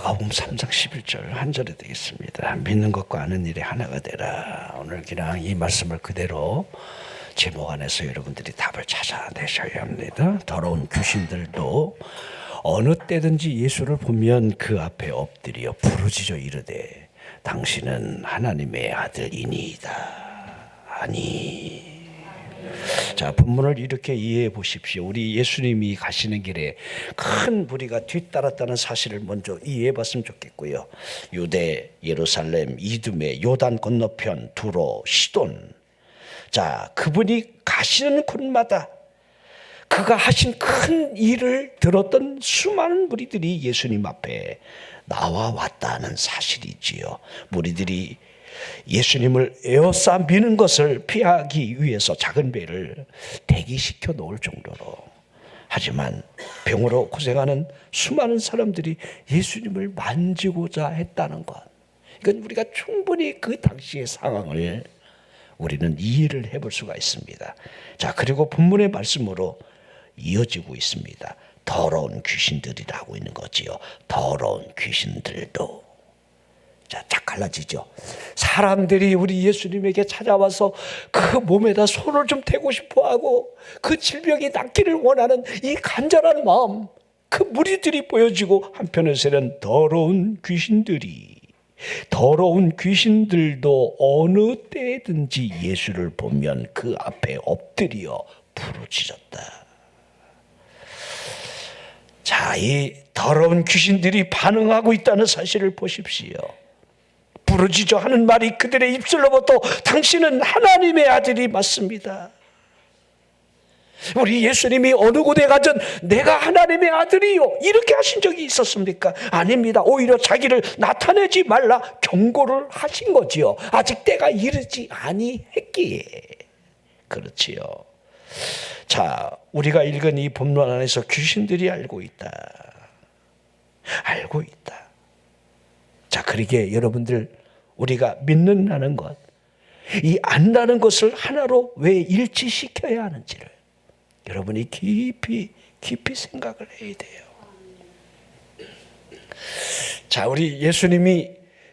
마가복음 3장 11절 한 절에 되겠습니다. 믿는 것과 아는 일이 하나가 되라. 오늘 그냥 이 말씀을 그대로 제목 안에서 여러분들이 답을 찾아내셔야 합니다. 더러운 귀신들도 어느 때든지 예수를 보면 그 앞에 엎드려 부르짖어 이르되 당신은 하나님의 아들이니이다. 아니. 자, 본문을 이렇게 이해해 보십시오. 우리 예수님이 가시는 길에 큰 무리가 뒤따랐다는 사실을 먼저 이해해 봤으면 좋겠고요. 유대, 예루살렘, 이두메, 요단 건너편, 두로, 시돈. 자, 그분이 가시는 곳마다 그가 하신 큰 일을 들었던 수많은 무리들이 예수님 앞에 나와 왔다는 사실이지요. 무리들이 예수님을 에워싸 미는 것을 피하기 위해서 작은 배를 대기시켜 놓을 정도로, 하지만 병으로 고생하는 수많은 사람들이 예수님을 만지고자 했다는 것, 이건 우리가 충분히 그 당시의 상황을 우리는 이해를 해볼 수가 있습니다. 자, 그리고 본문의 말씀으로 이어지고 있습니다. 더러운 귀신들이라고 있는 거지요. 더러운 귀신들도. 자, 딱 갈라지죠. 사람들이 우리 예수님에게 찾아와서 그 몸에다 손을 좀 대고 싶어하고 그 질병이 낫기를 원하는 이 간절한 마음, 그 무리들이 보여지고, 한편에서는 더러운 귀신들도 어느 때든지 예수를 보면 그 앞에 엎드려 부르짖었다. 자, 이 더러운 귀신들이 반응하고 있다는 사실을 보십시오. 부르짖어 하는 말이 그들의 입술로부터 당신은 하나님의 아들이 맞습니다. 우리 예수님이 어느 곳에 가든 내가 하나님의 아들이요 이렇게 하신 적이 있었습니까? 아닙니다. 오히려 자기를 나타내지 말라 경고를 하신 거지요. 아직 때가 이르지 아니했기에. 그렇지요. 자, 우리가 읽은 이 본문 안에서 귀신들이 알고 있다. 자, 그러기에 여러분들, 우리가 믿는다는 것, 이 안다는 것을 하나로 왜 일치시켜야 하는지를 여러분이 깊이 생각을 해야 돼요. 자, 우리 예수님이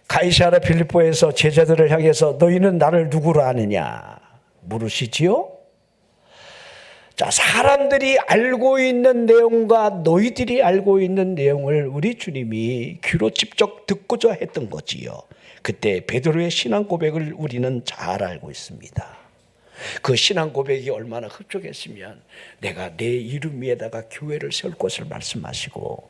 가이사랴 빌립보에서 제자들을 향해서 너희는 나를 누구로 아느냐 물으시지요. 자, 사람들이 알고 있는 내용과 너희들이 알고 있는 내용을 우리 주님이 귀로 직접 듣고자 했던 거지요. 그때 베드로의 신앙 고백을 우리는 잘 알고 있습니다. 그 신앙 고백이 얼마나 흡족했으면 내가 내 이름 위에다가 교회를 세울 것을 말씀하시고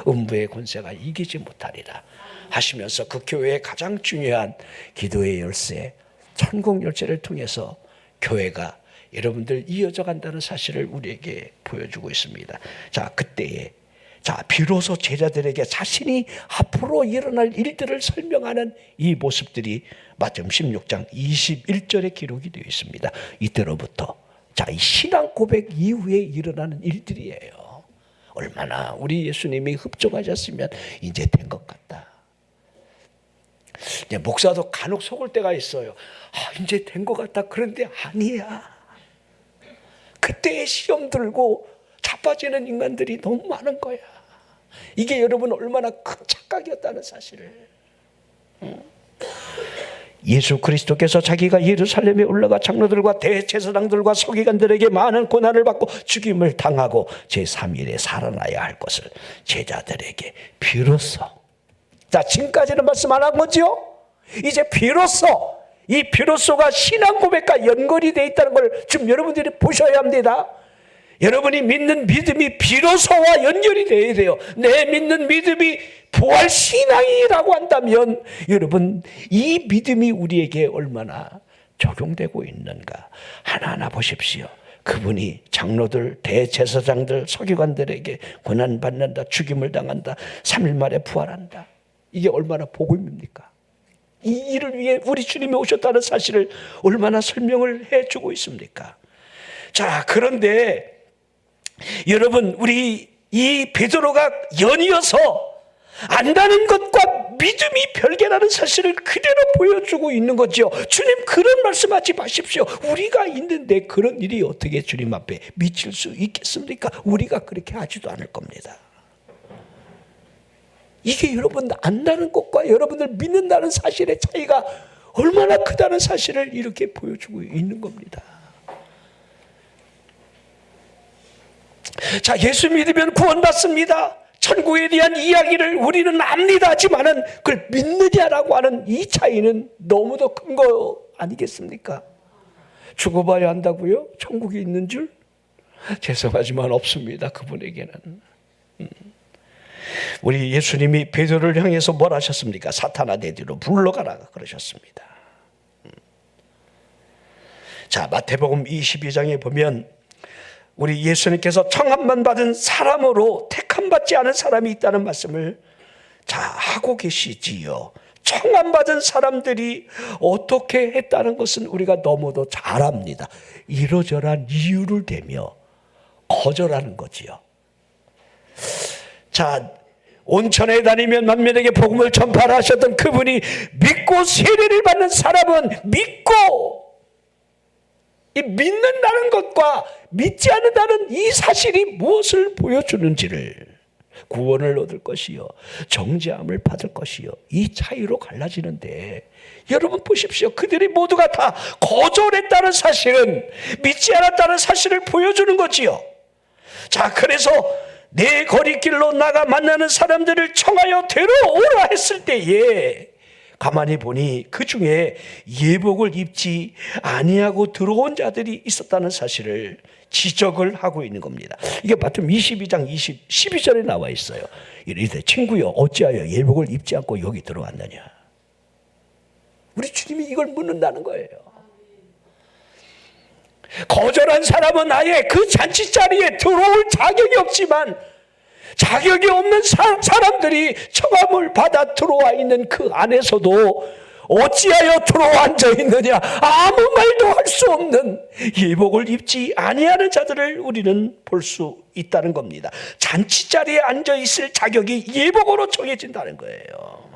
음부의 권세가 이기지 못하리라 하시면서 그 교회의 가장 중요한 기도의 열쇠, 천국 열쇠를 통해서 교회가 여러분들 이어져 간다는 사실을 우리에게 보여주고 있습니다. 자, 그때에 비로소 제자들에게 자신이 앞으로 일어날 일들을 설명하는 이 모습들이 마태복음 16장 21절에 기록이 되어 있습니다. 이때로부터 이 신앙 고백 이후에 일어나는 일들이에요. 얼마나 우리 예수님이 흡족하셨으면 이제 된 것 같다. 목사도 간혹 속을 때가 있어요. 이제 된 것 같다. 그런데 아니야. 그때의 시험 들고 자빠지는 인간들이 너무 많은 거야. 이게 여러분 얼마나 큰 착각이었다는 사실을. 예수 그리스도께서 자기가 예루살렘에 올라가 장로들과 대제사장들과 서기관들에게 많은 고난을 받고 죽임을 당하고 제3일에 살아나야 할 것을 제자들에게 비로소. 자, 지금까지는 말씀 안 한 거죠? 이제 비로소, 이 비로소가 신앙 고백과 연결이 되어 있다는 걸 지금 여러분들이 보셔야 합니다. 여러분이 믿는 믿음이 비로소와 연결이 되어야 돼요. 내 믿는 믿음이 부활 신앙이라고 한다면 여러분, 이 믿음이 우리에게 얼마나 적용되고 있는가 하나하나 보십시오. 그분이 장로들, 대제사장들, 서기관들에게 고난받는다, 죽임을 당한다, 3일 만에 부활한다. 이게 얼마나 복음입니까? 이 일을 위해 우리 주님이 오셨다는 사실을 얼마나 설명을 해주고 있습니까? 자, 그런데 여러분, 우리 이 베드로가 연이어서 안다는 것과 믿음이 별개라는 사실을 그대로 보여주고 있는 거죠. 주님, 그런 말씀하지 마십시오. 우리가 있는데 그런 일이 어떻게 주님 앞에 미칠 수 있겠습니까? 우리가 그렇게 하지도 않을 겁니다. 이게 여러분 안다는 것과 여러분들 믿는다는 사실의 차이가 얼마나 크다는 사실을 이렇게 보여주고 있는 겁니다. 자, 예수 믿으면 구원받습니다. 천국에 대한 이야기를 우리는 압니다 하지만은 그걸 믿느냐라고 하는 이 차이는 너무도 큰 거 아니겠습니까? 죽어봐야 한다고요? 천국이 있는 줄? 죄송하지만 없습니다. 그분에게는. 우리 예수님이 베드로를 향해서 뭘 하셨습니까? 사탄아 내 뒤로 물러가라 그러셨습니다. 자, 마태복음 22장에 보면 우리 예수님께서 청함만 받은 사람으로 택함받지 않은 사람이 있다는 말씀을 자 하고 계시지요. 청함받은 사람들이 어떻게 했다는 것은 우리가 너무도 잘 압니다. 이러저러한 이유를 대며 거절하는 거지요. 자, 온천에 다니면 만민에게 복음을 전파를 하셨던 그분이 믿고 세례를 받는 사람은 믿고 이 믿는다는 것과 믿지 않는다는 이 사실이 무엇을 보여주는지를 구원을 얻을 것이요 정죄함을 받을 것이요 이 차이로 갈라지는데 여러분 보십시오. 그들이 모두가 다 거절했다는 사실은 믿지 않았다는 사실을 보여주는 거지요. 자, 그래서 내 거리길로 나가 만나는 사람들을 청하여 데려오라 했을 때에 가만히 보니 그 중에 예복을 입지 아니하고 들어온 자들이 있었다는 사실을 지적을 하고 있는 겁니다. 이게 마태복음 22장 12절에 나와 있어요. 이르되 친구여 어찌하여 예복을 입지 않고 여기 들어왔느냐. 우리 주님이 이걸 묻는다는 거예요. 거절한 사람은 아예 그 잔치 자리에 들어올 자격이 없지만 자격이 없는 사람들이 청함을 받아 들어와 있는 그 안에서도 어찌하여 들어와 앉아 있느냐 아무 말도 할 수 없는 예복을 입지 아니하는 자들을 우리는 볼 수 있다는 겁니다. 잔치 자리에 앉아 있을 자격이 예복으로 정해진다는 거예요.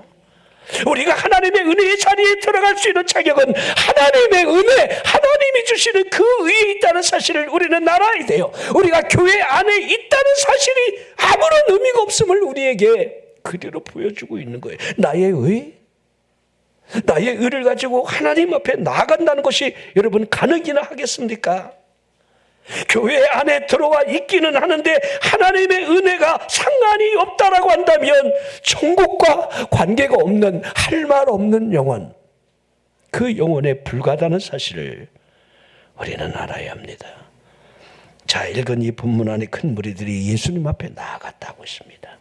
우리가 하나님의 은혜의 자리에 들어갈 수 있는 자격은 하나님의 은혜, 하나님이 주시는 그 의에 있다는 사실을 우리는 알아야 돼요. 우리가 교회 안에 있다는 사실이 아무런 의미가 없음을 우리에게 그대로 보여주고 있는 거예요. 나의 의를 가지고 하나님 앞에 나아간다는 것이 여러분 가능이나 하겠습니까? 교회 안에 들어와 있기는 하는데 하나님의 은혜가 상관이 없다라고 한다면 천국과 관계가 없는 할 말 없는 영혼, 그 영혼에 불과하다는 사실을 우리는 알아야 합니다. 자, 읽은 이 본문 안에 큰 무리들이 예수님 앞에 나아갔다고 있습니다.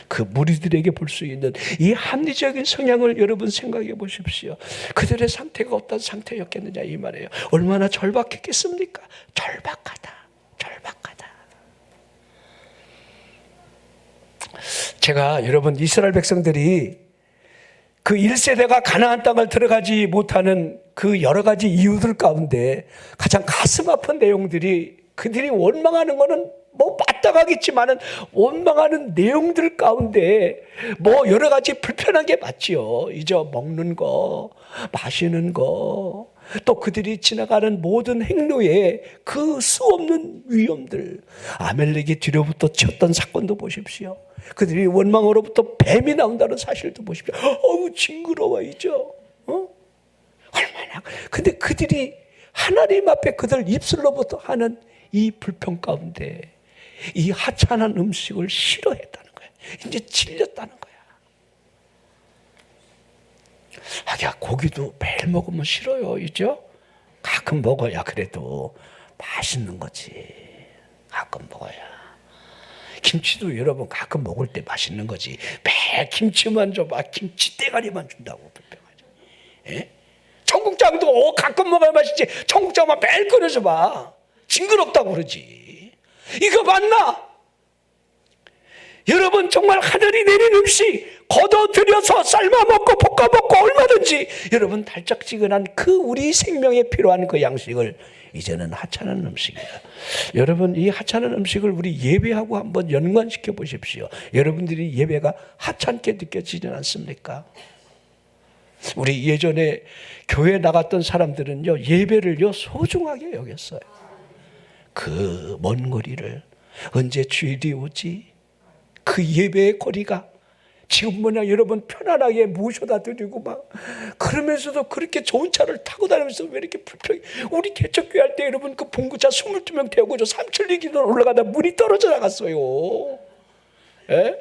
그 무리들에게 볼 수 있는 이 합리적인 성향을 여러분 생각해 보십시오. 그들의 상태가 어떤 상태였겠느냐 이 말이에요. 얼마나 절박했겠습니까? 절박하다. 제가 여러분 이스라엘 백성들이 그 1세대가 가나안 땅을 들어가지 못하는 그 여러 가지 이유들 가운데 가장 가슴 아픈 내용들이 그들이 원망하는 거는 뭐 마땅하겠지만은 원망하는 내용들 가운데 뭐 여러 가지 불편한 게 맞지요. 이제 먹는 거, 마시는 거, 또 그들이 지나가는 모든 행로에 그 수없는 위험들, 아멜렉이 뒤로부터 쳤던 사건도 보십시오. 그들이 원망으로부터 뱀이 나온다는 사실도 보십시오. 어우 징그러워이죠. 얼마나. 근데 그들이 하나님 앞에 그들 입술로부터 하는 이 불평 가운데 이 하찮은 음식을 싫어했다는 거야. 이제 질렸다는 거야. 하기야 고기도 매일 먹으면 싫어요. 이죠? 가끔 먹어야 그래도 맛있는 거지. 가끔 먹어야. 김치도 여러분 가끔 먹을 때 맛있는 거지. 매일 김치만 줘봐. 김치 대가리만 준다고 불평하죠. 예? 청국장도 가끔 먹어야 맛있지. 청국장만 매일 끓여줘봐. 징그럽다고 그러지. 이거 맞나? 여러분 정말 하늘이 내린 음식 걷어들여서 삶아먹고 볶아먹고 얼마든지 여러분 달짝지근한 그 우리 생명에 필요한 그 양식을 이제는 하찮은 음식이다. 여러분 이 하찮은 음식을 우리 예배하고 한번 연관시켜 보십시오. 여러분들이 예배가 하찮게 느껴지지 않습니까? 우리 예전에 교회 나갔던 사람들은요 예배를요 소중하게 여겼어요. 그 먼 거리를 언제 주일이 오지? 그 예배의 거리가 지금 여러분 편안하게 모셔다 드리고 막 그러면서도 그렇게 좋은 차를 타고 다니면서 왜 이렇게 불평해? 우리 개척교회 할 때 여러분 그 봉구차 22명 태우고 저 삼천리기도 올라가다 문이 떨어져 나갔어요. 예?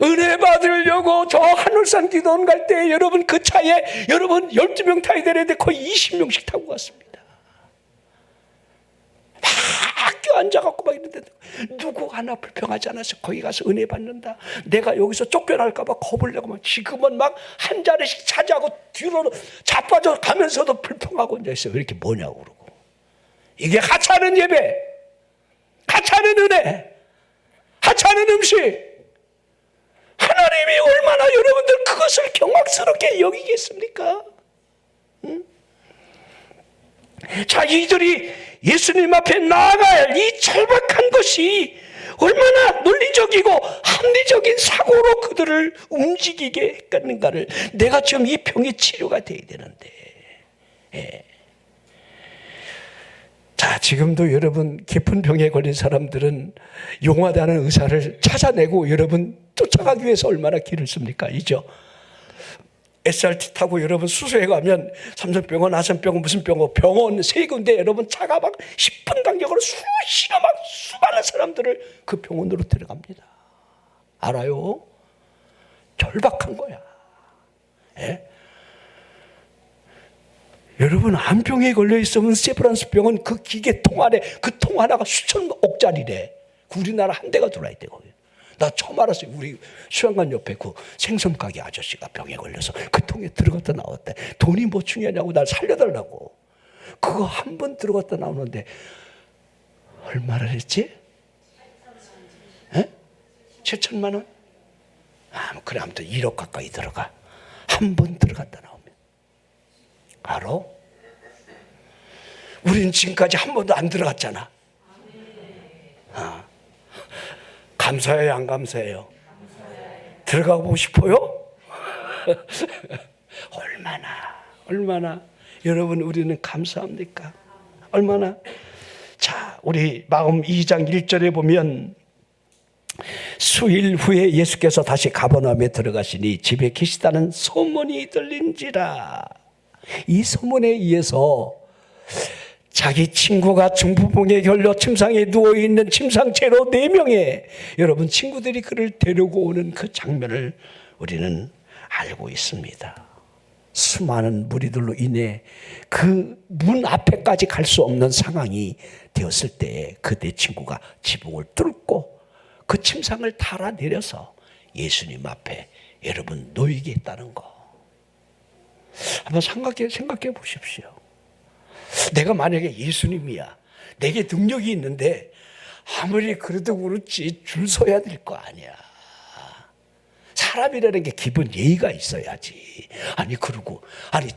은혜 받으려고 저 하늘산 기도원 갈 때 여러분 그 차에 여러분 12명 타야 되는데 거의 20명씩 타고 갔습니다. 막 앉아갖고 막 이런데 누구 하나 불평하지 않았어. 거기 가서 은혜 받는다. 내가 여기서 쫓겨날까봐 겁을 내고 막 지금은 막 한 자리씩 차지하고 뒤로 자빠져 가면서도 불평하고 앉아있어요. 왜 이렇게 뭐냐고 그러고. 이게 하찮은 예배, 하찮은 은혜, 하찮은 음식. 하나님이 얼마나 여러분들 그것을 경악스럽게 여기겠습니까? 응? 자, 이들이 예수님 앞에 나아갈 이 절박한 것이 얼마나 논리적이고 합리적인 사고로 그들을 움직이게 했는가를 내가 지금 이 병이 치료가 돼야 되는데. 예. 자, 지금도 여러분 깊은 병에 걸린 사람들은 용하다는 의사를 찾아내고 여러분 쫓아가기 위해서 얼마나 길을 씁니까? 이죠? SRT 타고 여러분 수소에 가면 삼성병원, 아산병원, 무슨 병원 세 군데 여러분 차가 막 10분 간격으로 수시가 막 수많은 사람들을 그 병원으로 들어갑니다. 알아요? 절박한 거야. 예? 여러분 암병에 걸려 있으면 세브란스 병원 그 기계통 안에 그 통 하나가 수천억짜리래. 우리나라 한 대가 들어와야 돼 거기. 나 처음 알았어요. 우리 수양관 옆에 그 생선 가게 아저씨가 병에 걸려서 그 통에 들어갔다 나왔대. 돈이 뭐 중요하냐고 날 살려달라고. 그거 한 번 들어갔다 나오는데 얼마를 했지? 7천만 원? 뭐 그래 아무튼 1억 가까이 들어가. 한 번 들어갔다 나오면. 알아? 우리는 지금까지 한 번도 안 들어갔잖아. 감사해요, 안 감사해요? 들어가고 싶어요? 얼마나 여러분 우리는 감사합니까? 얼마나? 자, 우리 마음 2장 1절에 보면 수일 후에 예수께서 다시 가버나움에 들어가시니 집에 계시다는 소문이 들린지라. 이 소문에 의해서 자기 친구가 중풍병에 걸려 침상에 누워있는 침상채로 4명의 여러분 친구들이 그를 데리고 오는 그 장면을 우리는 알고 있습니다. 수많은 무리들로 인해 그 문 앞에까지 갈 수 없는 상황이 되었을 때 그대 친구가 지붕을 뚫고 그 침상을 달아 내려서 예수님 앞에 여러분 놓이게 했다는 거. 한번 생각해 보십시오. 내가 만약에 예수님이야. 내게 능력이 있는데 아무리 그래도 그렇지 줄 서야 될 거 아니야. 사람이라는 게 기본 예의가 있어야지. 그리고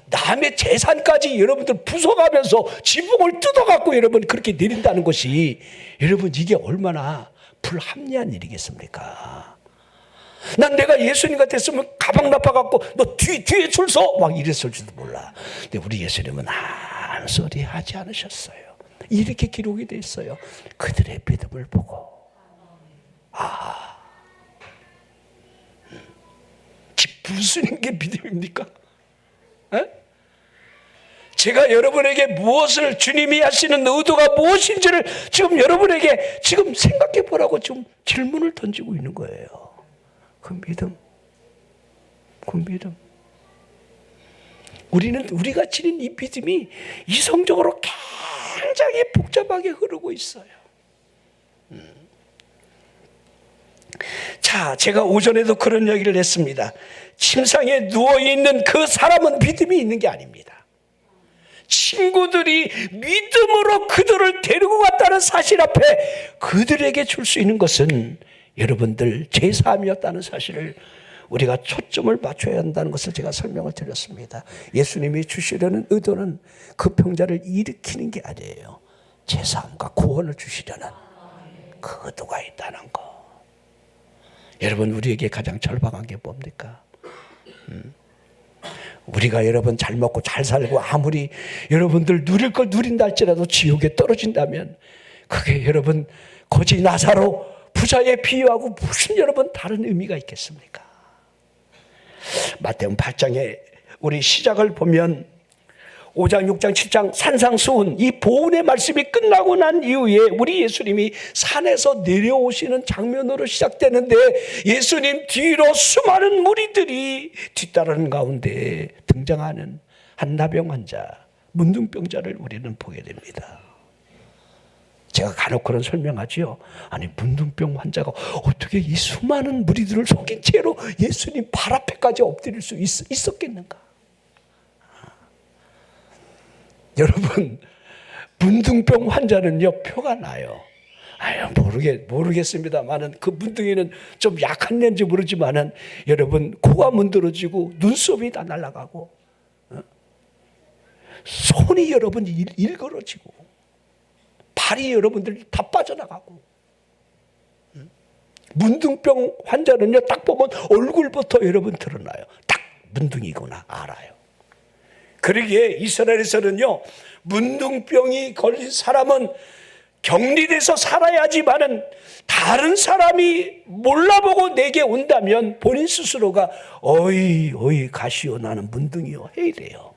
남의 재산까지 여러분들 부숴가면서 지붕을 뜯어갖고 여러분 그렇게 내린다는 것이 여러분 이게 얼마나 불합리한 일이겠습니까? 난 내가 예수님 같았으면 가방 나빠갖고 너 뒤에 줄 서 막 이랬을지도 몰라. 근데 우리 예수님은 아무 소리 하지 않으셨어요. 이렇게 기록이 돼 있어요. 그들의 믿음을 보고. 무슨 게 믿음입니까? 제가 여러분에게 무엇을 주님이 하시는 의도가 무엇인지를 지금 여러분에게 지금 생각해 보라고 지금 질문을 던지고 있는 거예요. 그 믿음. 우리가 지닌 이 믿음이 이성적으로 굉장히 복잡하게 흐르고 있어요. 자, 제가 오전에도 그런 얘기를 했습니다. 침상에 누워있는 그 사람은 믿음이 있는 게 아닙니다. 친구들이 믿음으로 그들을 데리고 갔다는 사실 앞에 그들에게 줄 수 있는 것은 여러분들 제3이었다는 사실을 우리가 초점을 맞춰야 한다는 것을 제가 설명을 드렸습니다. 예수님이 주시려는 의도는 그 병자를 일으키는 게 아니에요. 제3과 구원을 주시려는 그 의도가 있다는 거. 여러분 우리에게 가장 절박한 게 뭡니까? 우리가 여러분 잘 먹고 잘 살고 아무리 여러분들 누릴 걸 누린다 할지라도 지옥에 떨어진다면 그게 여러분 거지 나사로 부자에 비유하고 무슨 여러분 다른 의미가 있겠습니까? 마태복음 8장에 우리 시작을 보면 5장, 6장, 7장 산상수훈 이 보훈의 말씀이 끝나고 난 이후에 우리 예수님이 산에서 내려오시는 장면으로 시작되는데 예수님 뒤로 수많은 무리들이 뒤따르는 가운데 등장하는 한 나병 환자, 문둥병자를 우리는 보게 됩니다. 제가 간혹 그런 설명하지요. 아니 문둥병 환자가 어떻게 이 수많은 무리들을 속인 채로 예수님 발 앞에까지 엎드릴 수 있었겠는가? 여러분 문둥병 환자는요 표가 나요. 모르겠습니다만은 그 문둥이는 좀 약한 낸지 모르지만은 여러분 코가 문드러지고 눈썹이 다 날아가고 손이 여러분 일그러지고 발이 여러분들 다 빠져나가고 문둥병 환자는요 딱 보면 얼굴부터 여러분 드러나요. 딱 문둥이구나 알아요. 그러기에 이스라엘에서는요 문둥병이 걸린 사람은 격리돼서 살아야지만은 다른 사람이 몰라보고 내게 온다면 본인 스스로가 어이 가시오 나는 문둥이요 해야 돼요.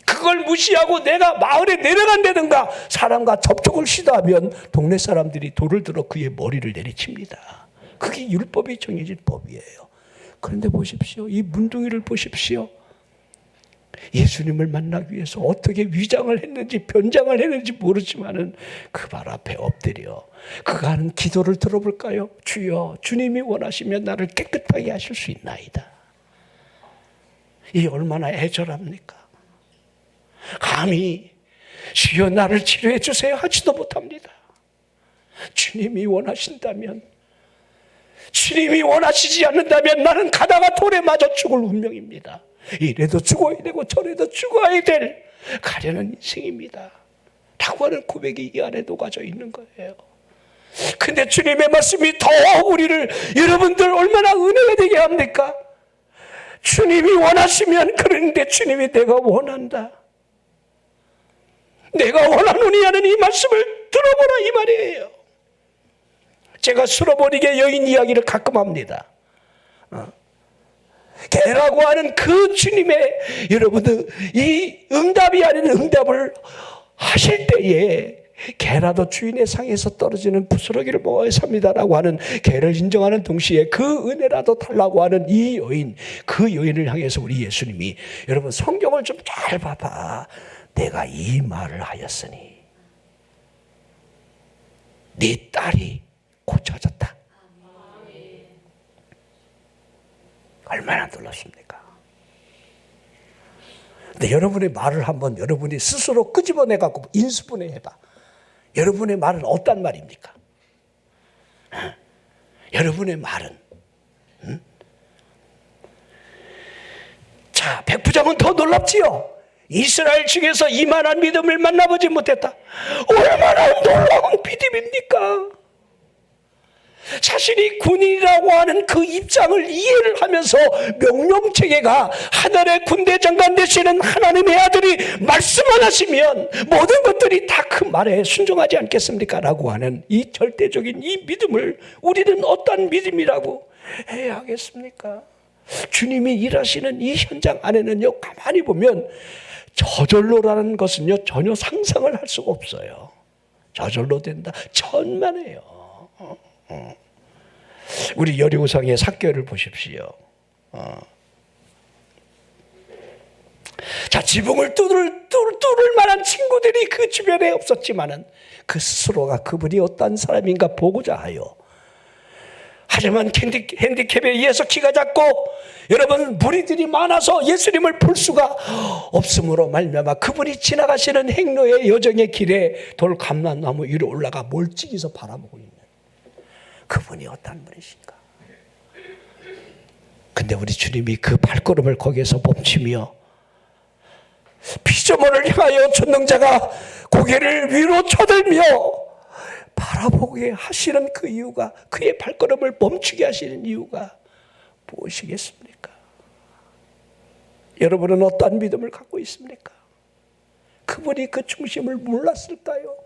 그걸 무시하고 내가 마을에 내려간다든가 사람과 접촉을 시도하면 동네 사람들이 돌을 들어 그의 머리를 내리칩니다. 그게 율법이 정해진 법이에요. 그런데 보십시오. 이 문둥이를 보십시오. 예수님을 만나기 위해서 어떻게 위장을 했는지 변장을 했는지 모르지만은 그 발 앞에 엎드려 그가 하는 기도를 들어볼까요? 주여 주님이 원하시면 나를 깨끗하게 하실 수 있나이다. 이 얼마나 애절합니까? 감히 주여 나를 치료해 주세요 하지도 못합니다. 주님이 원하신다면, 주님이 원하시지 않는다면 나는 가다가 돌에 맞아 죽을 운명입니다. 이래도 죽어야 되고 저래도 죽어야 될 가련한 인생입니다 라고 하는 고백이 이 안에 녹아져 있는 거예요. 근데 주님의 말씀이 더 우리를 여러분들 얼마나 은혜가 되게 합니까? 주님이 원하시면 그런데 주님이 내가 원한다, 내가 원하노니 하는 이 말씀을 들어보라 이 말이에요. 제가 수로보니게 여인 이야기를 가끔 합니다. 개라고 하는 그 주님의 여러분들 이 응답이 아닌 응답을 하실 때에 개라도 주인의 상에서 떨어지는 부스러기를 먹어야 삽니다라고 하는 개를 인정하는 동시에 그 은혜라도 달라고 하는 이 여인, 그 여인을 향해서 우리 예수님이 여러분 성경을 좀 잘 봐봐. 내가 이 말을 하였으니 네 딸이 고쳐졌다. 얼마나 놀랍습니까? 근데 여러분의 말을 한번 여러분이 스스로 끄집어내갖고 인수분해해봐. 여러분의 말은 어떤 말입니까? 여러분의 말은 자, 백부장은 더 놀랍지요. 이스라엘 중에서 이만한 믿음을 만나보지 못했다. 얼마나 놀라운 믿음입니까? 자신이 군인이라고 하는 그 입장을 이해를 하면서 명령체계가 하늘의 군대 장관 되시는 하나님의 아들이 말씀을 하시면 모든 것들이 다 그 말에 순종하지 않겠습니까? 라고 하는 이 절대적인 이 믿음을 우리는 어떤 믿음이라고 해야 하겠습니까? 주님이 일하시는 이 현장 안에는요, 가만히 보면 저절로라는 것은요 전혀 상상을 할 수가 없어요. 저절로 된다, 천만에요. 우리 여리고성의 삭개를 보십시오. 자, 지붕을 뚫을 만한 친구들이 그 주변에 없었지만은 그 스스로가 그분이 어떤 사람인가 보고자 하여, 하지만 핸디캡에 의해서 키가 작고 여러분 무리들이 많아서 예수님을 볼 수가 없음으로 말미암아 그분이 지나가시는 행로의 여정의 길에 돌 감람나무 위로 올라가 멀찍이서 바라보고 있는 그분이 어떤 분이신가. 근데 우리 주님이 그 발걸음을 거기에서 멈추며 피조물을 향하여 전능자가 고개를 위로 쳐들며 바라보게 하시는 그 이유가, 그의 발걸음을 멈추게 하시는 이유가 무엇이겠습니까? 여러분은 어떤 믿음을 갖고 있습니까? 그분이 그 중심을 몰랐을까요?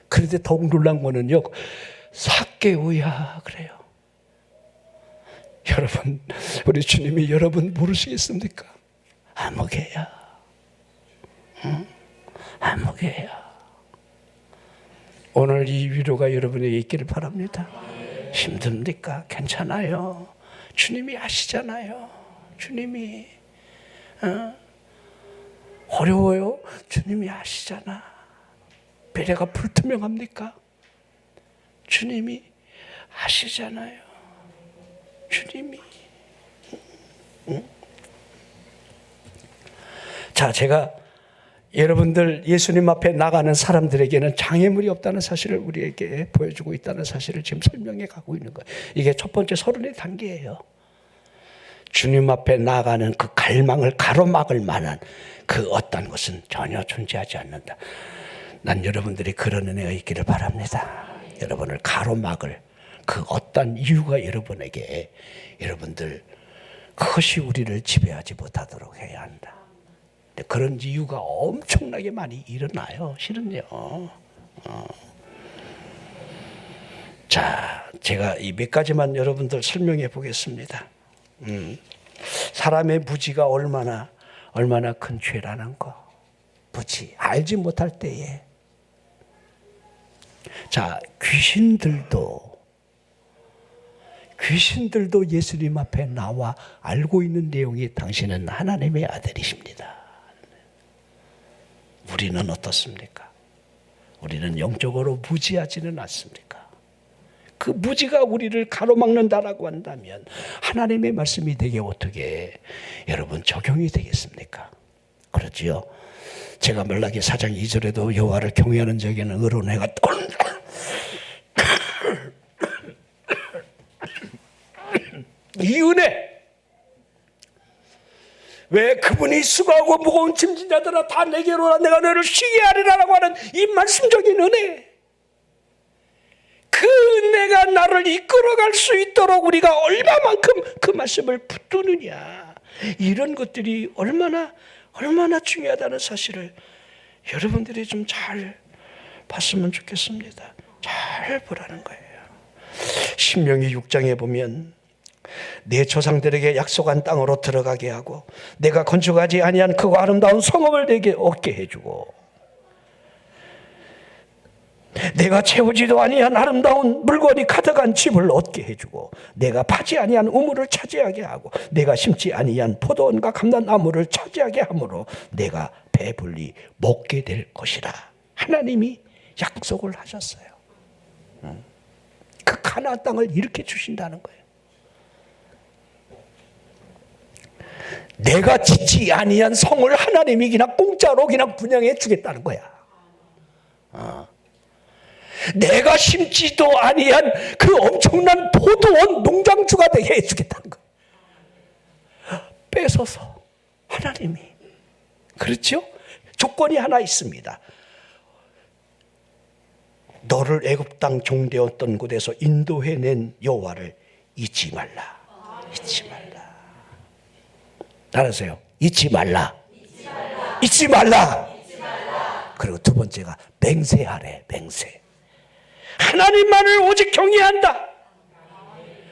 그런데 더욱 놀란 거는요, 삭개오야 그래요. 여러분, 우리 주님이 여러분 모르시겠습니까? 아무개야. 응? 아무개야. 오늘 이 위로가 여러분에게 있기를 바랍니다. 힘듭니까? 괜찮아요. 주님이 아시잖아요. 주님이 어려워요? 주님이 아시잖아. 미래가 불투명합니까? 주님이 아시잖아요. 주님이. 자, 제가 여러분들 예수님 앞에 나가는 사람들에게는 장애물이 없다는 사실을 우리에게 보여주고 있다는 사실을 지금 설명해 가고 있는 거예요. 이게 첫 번째 서른의 단계예요. 주님 앞에 나가는 그 갈망을 가로막을 만한 그 어떤 것은 전혀 존재하지 않는다. 난 여러분들이 그런 은혜가 있기를 바랍니다. 여러분을 가로막을 그 어떤 이유가 여러분에게 여러분들 그것이 우리를 지배하지 못하도록 해야 한다. 그런 이유가 엄청나게 많이 일어나요. 실은요. 자, 제가 이 몇 가지만 여러분들 설명해 보겠습니다. 사람의 무지가 얼마나 큰 죄라는 거. 무지 알지 못할 때에. 자, 귀신들도 예수님 앞에 나와 알고 있는 내용이 당신은 하나님의 아들이십니다. 우리는 어떻습니까? 우리는 영적으로 무지하지는 않습니까? 그 무지가 우리를 가로막는다라고 한다면 하나님의 말씀이 되게 어떻게 여러분 적용이 되겠습니까? 그렇지요. 제가 말라기 4장 2절에도 여호와를 경외하는 자에게는 의로운 해가 이 은혜, 왜 그분이 수고하고 무거운 짐진 자들아 다 내게로 오라 내가 너를 쉬게 하리라라고 하는 이 말씀적인 은혜, 그 은혜가 나를 이끌어갈 수 있도록 우리가 얼마만큼 그 말씀을 붙드느냐, 이런 것들이 얼마나 중요하다는 사실을 여러분들이 좀 잘 봤으면 좋겠습니다. 잘 보라는 거예요. 신명기 6장에 보면 내 조상들에게 약속한 땅으로 들어가게 하고 내가 건축하지 아니한 그 아름다운 성읍을 내게 얻게 해주고 내가 채우지도 아니한 아름다운 물건이 가득한 집을 얻게 해주고 내가 파지 아니한 우물을 차지하게 하고 내가 심지 아니한 포도원과 감람나무를 차지하게 함으로 내가 배불리 먹게 될 것이라. 하나님이 약속을 하셨어요. 그 가나안 땅을 이렇게 주신다는 거예요. 내가 짓지 아니한 성을 하나님이 그냥 공짜로 그냥 분양해 주겠다는 거야. 내가 심지도 아니한 그 엄청난 포도원 농장주가 되게 해주겠다는 거야. 뺏어서 하나님이. 그렇죠? 조건이 하나 있습니다. 너를 애굽 땅 종되었던 곳에서 인도해낸 여호와를 잊지 말라. 잊지 말라. 따라하세요. 잊지 말라. 잊지 말라. 그리고 두 번째가 맹세하래. 맹세. 하나님만을 오직 경외한다.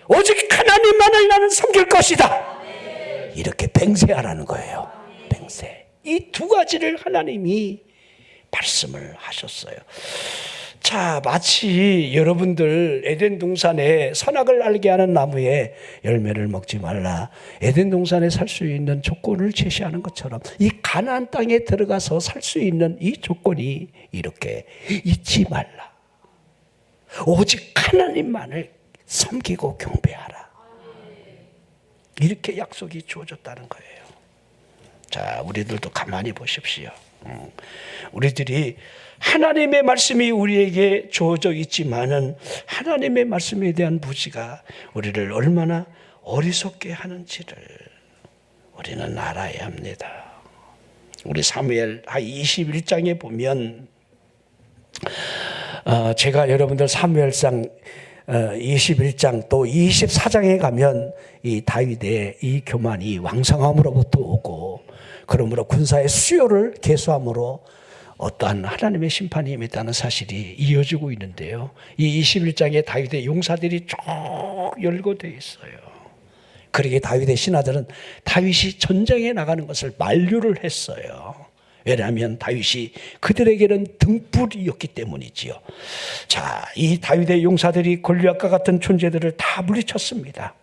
오직 하나님만을 나는 섬길 것이다. 이렇게 맹세하라는 거예요. 맹세. 이 두 가지를 하나님이 말씀을 하셨어요. 자, 마치 여러분들 에덴 동산에 선악을 알게 하는 나무에 열매를 먹지 말라. 에덴 동산에 살 수 있는 조건을 제시하는 것처럼 이 가나안 땅에 들어가서 살 수 있는 이 조건이 이렇게 잊지 말라. 오직 하나님만을 섬기고 경배하라. 이렇게 약속이 주어졌다는 거예요. 자, 우리들도 가만히 보십시오. 우리들이 하나님의 말씀이 우리에게 주어져 있지만은 하나님의 말씀에 대한 무지가 우리를 얼마나 어리석게 하는지를 우리는 알아야 합니다. 우리 사무엘 21장에 보면 제가 여러분들 사무엘상 21장 또 24장에 가면 이 다윗의 이 교만이 왕성함으로부터 오고 그러므로 군사의 수요를 개수함으로 어떠한 하나님의 심판이 임했다는 사실이 이어지고 있는데요. 이 21장에 다윗의 용사들이 쭉 열거되어 있어요. 그러기에 다윗의 신하들은 다윗이 전쟁에 나가는 것을 만류를 했어요. 왜냐하면 다윗이 그들에게는 등불이었기 때문이지요. 자, 이 다윗의 용사들이 골리앗과 같은 존재들을 다 물리쳤습니다.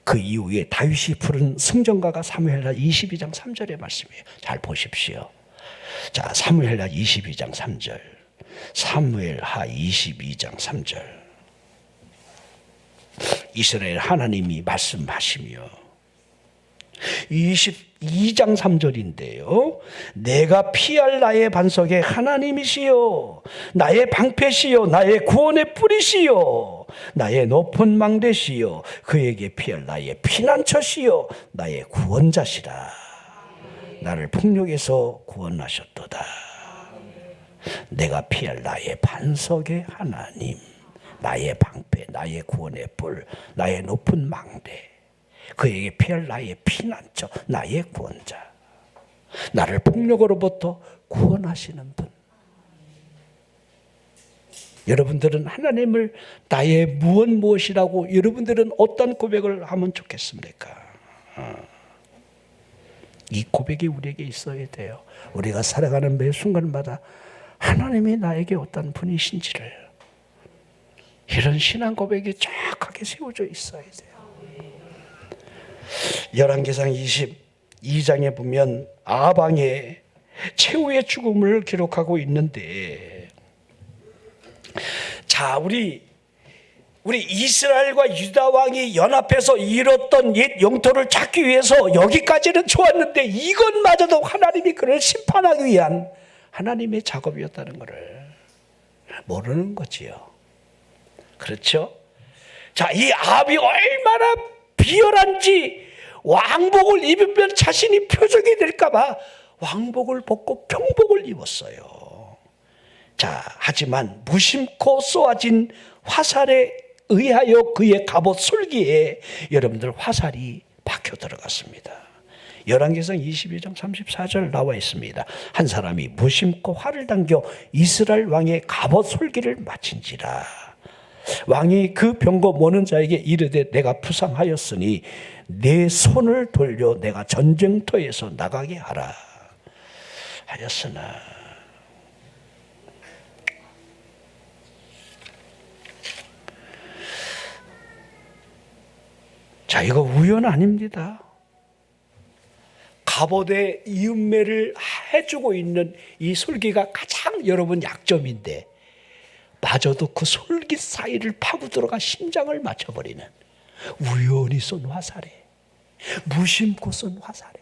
그 이후에 다윗이 부른 승전가가 사무엘하 22장 3절의 말씀이에요. 잘 보십시오. 자, 사무엘하 22장 3절. 사무엘하 22장 3절. 이스라엘 하나님이 말씀하시며 22장 3절인데요. 내가 피할 나의 반석의 하나님이시요 나의 방패시요 나의 구원의 뿌리시요 나의 높은 망대시요 그에게 피할 나의 피난처시요 나의 구원자시라. 나를 폭력에서 구원하셨도다. 내가 피할 나의 반석의 하나님, 나의 방패, 나의 구원의 뿔, 나의 높은 망대, 그에게 피할 나의 피난처, 나의 구원자, 나를 폭력으로부터 구원하시는 분. 여러분들은 하나님을 나의 무엇이라고 여러분들은 어떤 고백을 하면 좋겠습니까? 이 고백이 우리에게 있어야 돼요. 우리가 살아가는 매 순간마다 하나님이 나에게 어떤 분이신지를, 이런 신앙 고백이 정확하게 세워져 있어야 돼요. 열왕기상 22장에 보면 아방의 최후의 죽음을 기록하고 있는데, 자, 우리 이스라엘과 유다 왕이 연합해서 잃었던 옛 영토를 찾기 위해서 여기까지는 좋았는데 이것마저도 하나님이 그를 심판하기 위한 하나님의 작업이었다는 것을 모르는 거지요. 그렇죠? 자, 이 아합이 얼마나 비열한지 왕복을 입으면 자신이 표적이 될까봐 왕복을 벗고 평복을 입었어요. 자, 하지만 무심코 쏘아진 화살에 의하여 그의 갑옷 솔기에 여러분들 화살이 박혀 들어갔습니다. 열왕기상 22장 34절 나와 있습니다. 한 사람이 무심코 활을 당겨 이스라엘 왕의 갑옷 솔기를 맞힌지라. 왕이 그 병거 모는 자에게 이르되 내가 부상하였으니 내 손을 돌려 내가 전쟁터에서 나가게 하라 하였으나, 자, 이거 우연 아닙니다. 갑옷의 이음매를 해주고 있는 이 솔기가 가장 여러분 약점인데, 마저도 그 솔기 사이를 파고 들어가 심장을 맞춰버리는, 우연히 쏜 화살에, 무심코 쏜 화살에.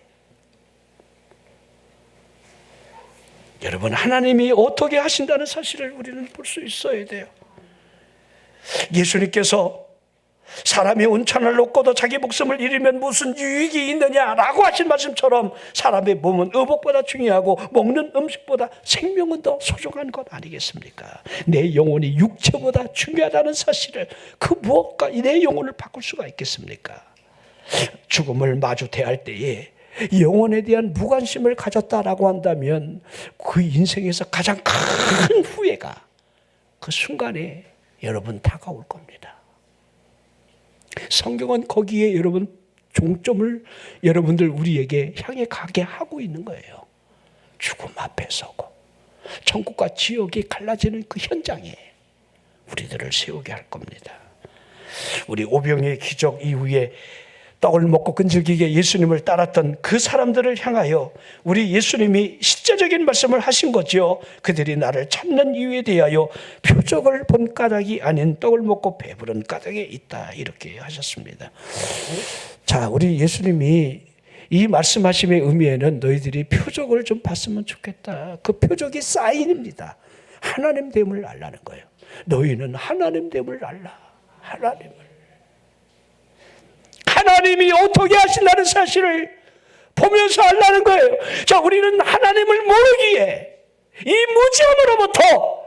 여러분, 하나님이 어떻게 하신다는 사실을 우리는 볼 수 있어야 돼요. 예수님께서 사람이 온천을 놓고도 자기 목숨을 잃으면 무슨 유익이 있느냐라고 하신 말씀처럼 사람의 몸은 의복보다 중요하고 먹는 음식보다 생명은 더 소중한 것 아니겠습니까? 내 영혼이 육체보다 중요하다는 사실을, 그 무엇과 내 영혼을 바꿀 수가 있겠습니까? 죽음을 마주 대할 때에 영혼에 대한 무관심을 가졌다라고 한다면 그 인생에서 가장 큰 후회가 그 순간에 여러분 다가올 겁니다. 성경은 거기에 여러분 종점을 여러분들 우리에게 향해 가게 하고 있는 거예요. 죽음 앞에 서고 천국과 지옥이 갈라지는 그 현장에 우리들을 세우게 할 겁니다. 우리 오병이의 기적 이후에 떡을 먹고 끈질기게 예수님을 따랐던 그 사람들을 향하여 우리 예수님이 실제적인 말씀을 하신 거죠. 그들이 나를 찾는 이유에 대하여 표적을 본 까닭이 아닌 떡을 먹고 배부른 까닭에 있다, 이렇게 하셨습니다. 자, 우리 예수님이 이 말씀하심의 의미에는 너희들이 표적을 좀 봤으면 좋겠다, 그 표적이 사인입니다. 하나님 됨을 알라는 거예요. 너희는 하나님 됨을 알라. 하나님이 어떻게 하신다는 사실을 보면서 알라는 거예요. 자, 우리는 하나님을 모르기에 이 무지함으로부터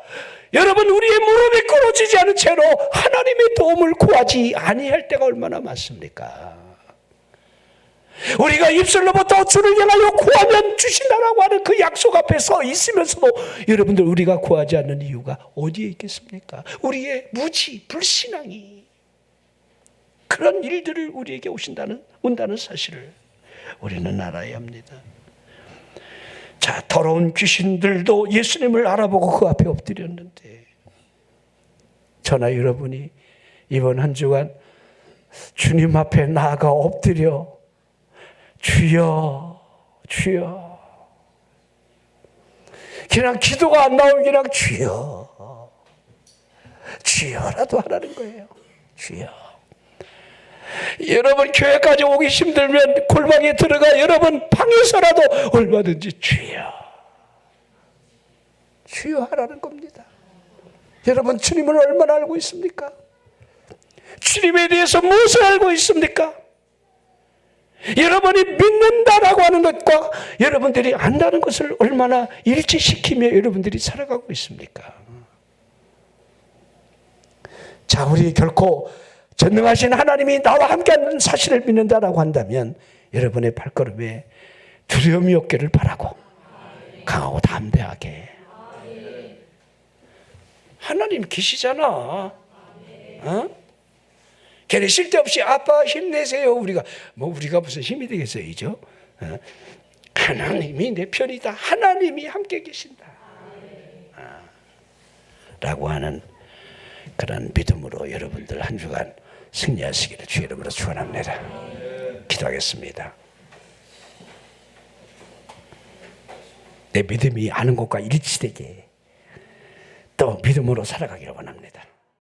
여러분 우리의 무릎이 꿇어지지 않은 채로 하나님의 도움을 구하지 아니할 때가 얼마나 많습니까? 우리가 입술로부터 주를 향하여 구하면 주신다라고 하는 그 약속 앞에 서 있으면서도 여러분들 우리가 구하지 않는 이유가 어디에 있겠습니까? 우리의 무지, 불신앙이 그런 일들을 우리에게 온다는 사실을 우리는 알아야 합니다. 자, 더러운 귀신들도 예수님을 알아보고 그 앞에 엎드렸는데 저나 여러분이 이번 한 주간 주님 앞에 나아가 엎드려 주여 주여, 그냥 기도가 안 나오면 그냥 주여 주여라도 하라는 거예요. 주여. 여러분 교회까지 오기 힘들면 골방에 들어가 여러분 방에서라도 얼마든지 주여 주여 하라는 겁니다. 여러분 주님을 얼마나 알고 있습니까? 주님에 대해서 무엇을 알고 있습니까? 여러분이 믿는다라고 하는 것과 여러분들이 안다는 것을 얼마나 일치시키며 여러분들이 살아가고 있습니까? 자, 우리 결코 전능하신 하나님이 나와 함께하는 사실을 믿는다라고 한다면 여러분의 발걸음에 두려움이 없기를 바라고 강하고 담대하게. 하나님 계시잖아. 어? 걔네 쓸데없이 아빠 힘내세요. 우리가 무슨 힘이 되겠어요, 이죠? 어? 하나님이 내 편이다. 하나님이 함께 계신다. 라고 하는 그런 믿음으로 여러분들 한 주간 승리하시기를 주의 이름으로 축원합니다. 기도하겠습니다. 내 믿음이 아는 것과 일치되게 또 믿음으로 살아가기를 원합니다.